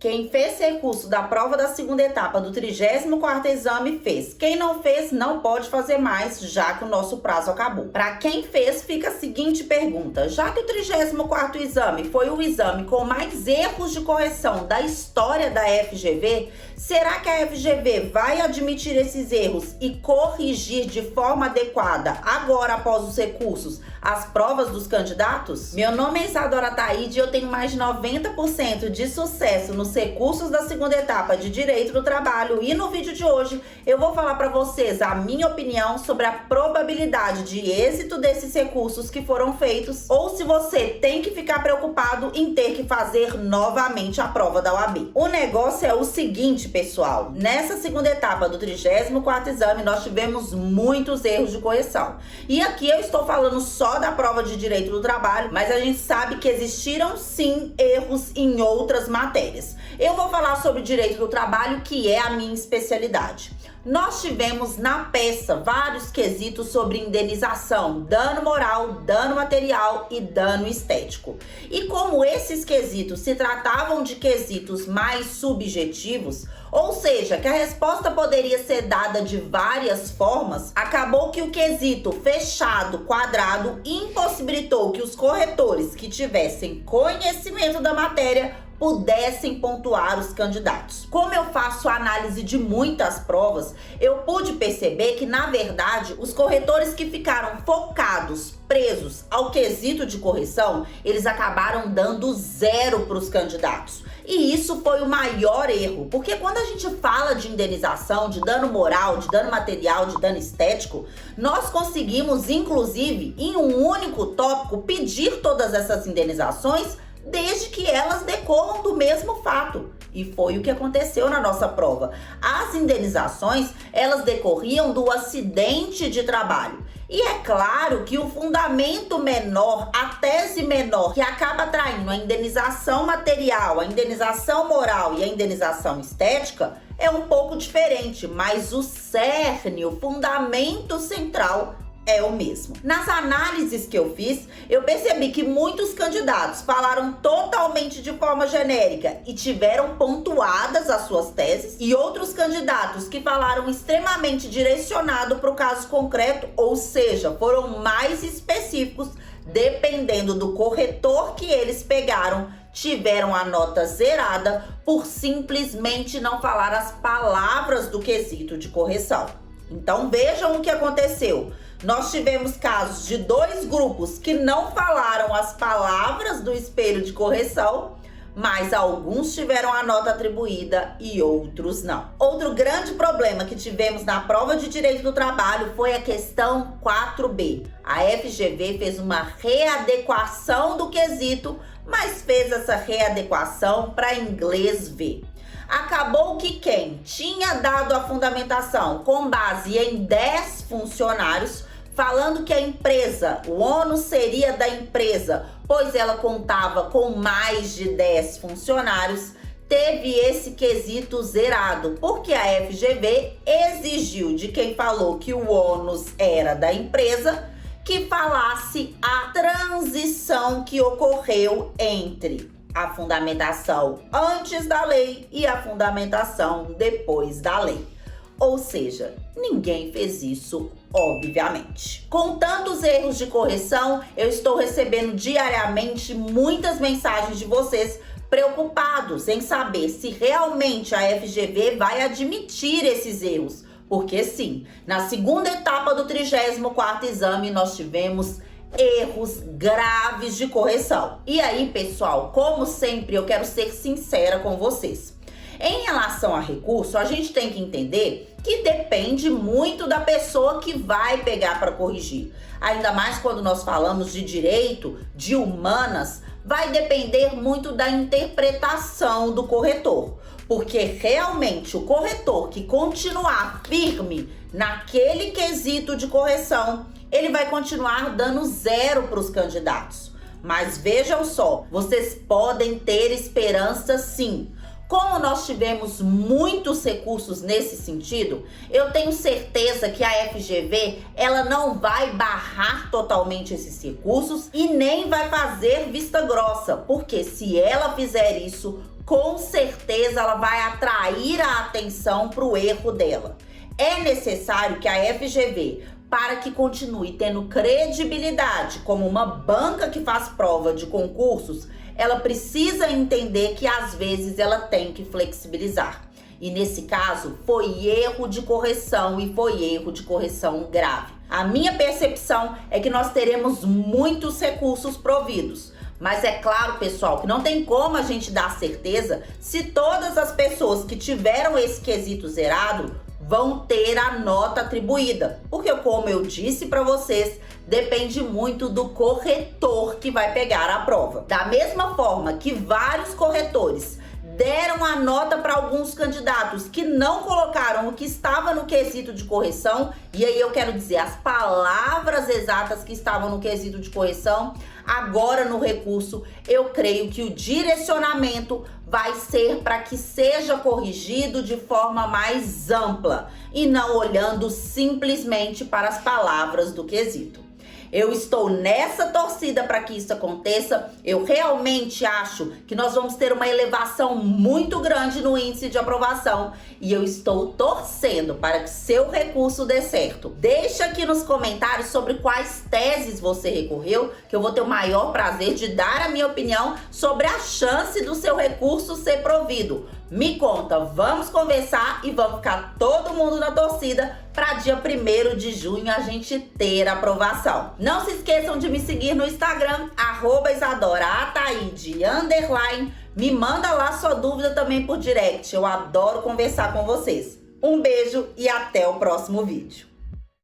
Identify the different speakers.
Speaker 1: Quem fez recurso da prova da segunda etapa do 34º exame fez. Quem não fez, não pode fazer mais, já que o nosso prazo acabou. Para quem fez, fica a seguinte pergunta. Já que o 34º exame foi o exame com mais erros de correção da história da FGV, será que a FGV vai admitir esses erros e corrigir de forma adequada, agora após os recursos, as provas dos candidatos? Meu nome é Isadora Taide e eu tenho mais de 90% de sucesso nos recursos da segunda etapa de Direito do Trabalho, e no vídeo de hoje eu vou falar para vocês a minha opinião sobre a probabilidade de êxito desses recursos que foram feitos, ou se você tem que ficar preocupado em ter que fazer novamente a prova da OAB. O negócio é o seguinte, pessoal, nessa segunda etapa do 34º exame nós tivemos muitos erros de correção, e aqui eu estou falando só da prova de Direito do Trabalho, mas a gente sabe que existiram sim erros em outras matérias. Eu vou falar sobre Direito do Trabalho, que é a minha especialidade. Nós tivemos na peça vários quesitos sobre indenização, dano moral, dano material e dano estético. E como esses quesitos se tratavam de quesitos mais subjetivos, ou seja, que a resposta poderia ser dada de várias formas, acabou que o quesito fechado, quadrado, impossibilitou que os corretores que tivessem conhecimento da matéria pudessem pontuar os candidatos. Como eu faço a análise de muitas provas, eu pude perceber que, na verdade, os corretores que ficaram focados, presos ao quesito de correção, eles acabaram dando 0 para os candidatos. E isso foi o maior erro, porque quando a gente fala de indenização, de dano moral, de dano material, de dano estético, nós conseguimos, inclusive, em um único tópico, pedir todas essas indenizações desde que elas decorram do mesmo fato. E foi o que aconteceu na nossa prova. As indenizações, elas decorriam do acidente de trabalho. E é claro que o fundamento menor, a tese menor, que acaba traindo a indenização material, a indenização moral e a indenização estética, é um pouco diferente, mas o cerne, o fundamento central é o mesmo. Nas análises que eu fiz, eu percebi que muitos candidatos falaram totalmente de forma genérica e tiveram pontuadas as suas teses, e outros candidatos que falaram extremamente direcionado para o caso concreto, ou seja, foram mais específicos, dependendo do corretor que eles pegaram, tiveram a nota zerada por simplesmente não falar as palavras do quesito de correção. Então vejam o que aconteceu. Nós tivemos casos de 2 grupos que não falaram as palavras do espelho de correção, mas alguns tiveram a nota atribuída e outros não. Outro grande problema que tivemos na prova de Direito do Trabalho foi a questão 4B. A FGV fez uma readequação do quesito, mas fez essa readequação para inglês V. Acabou que quem tinha dado a fundamentação com base em 10 funcionários, falando que a empresa, o ônus seria da empresa, pois ela contava com mais de 10 funcionários, teve esse quesito zerado, porque a FGV exigiu de quem falou que o ônus era da empresa que falasse a transição que ocorreu entre a fundamentação antes da lei e a fundamentação depois da lei. Ou seja, ninguém fez isso, obviamente. Com tantos erros de correção, eu estou recebendo diariamente muitas mensagens de vocês preocupados em saber se realmente a FGV vai admitir esses erros. Porque sim, na segunda etapa do 34º exame nós tivemos erros graves de correção. E aí, pessoal, como sempre, eu quero ser sincera com vocês. Em relação a recurso, a gente tem que entender que depende muito da pessoa que vai pegar para corrigir. Ainda mais quando nós falamos de direito, de humanas, vai depender muito da interpretação do corretor. Porque realmente o corretor que continuar firme naquele quesito de correção, ele vai continuar dando 0 para os candidatos. Mas vejam só, vocês podem ter esperança sim. Como nós tivemos muitos recursos nesse sentido, eu tenho certeza que a FGV ela não vai barrar totalmente esses recursos e nem vai fazer vista grossa, porque se ela fizer isso, com certeza ela vai atrair a atenção para o erro dela. É necessário que a FGV, para que continue tendo credibilidade como uma banca que faz prova de concursos, ela precisa entender que às vezes ela tem que flexibilizar. E nesse caso, foi erro de correção e foi erro de correção grave. A minha percepção é que nós teremos muitos recursos providos. Mas é claro, pessoal, que não tem como a gente dar certeza se todas as pessoas que tiveram esse quesito zerado vão ter a nota atribuída. Porque, como eu disse para vocês, depende muito do corretor que vai pegar a prova. Da mesma forma que vários corretores deram a nota para alguns candidatos que não colocaram o que estava no quesito de correção, e aí eu quero dizer as palavras exatas que estavam no quesito de correção, agora no recurso eu creio que o direcionamento vai ser para que seja corrigido de forma mais ampla e não olhando simplesmente para as palavras do quesito. Eu estou nessa torcida para que isso aconteça. Eu realmente acho que nós vamos ter uma elevação muito grande no índice de aprovação e eu estou torcendo para que seu recurso dê certo. Deixa aqui nos comentários sobre quais teses você recorreu, que eu vou ter o maior prazer de dar a minha opinião sobre a chance do seu recurso ser provido. Me conta, vamos conversar e vamos ficar todo mundo na torcida para dia 1º de junho a gente ter a aprovação. Não se esqueçam de me seguir no Instagram, @IsadoraAtaide_. Me manda lá sua dúvida também por direct, eu adoro conversar com vocês. Um beijo e até o próximo vídeo.